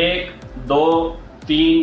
1 2 3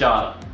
4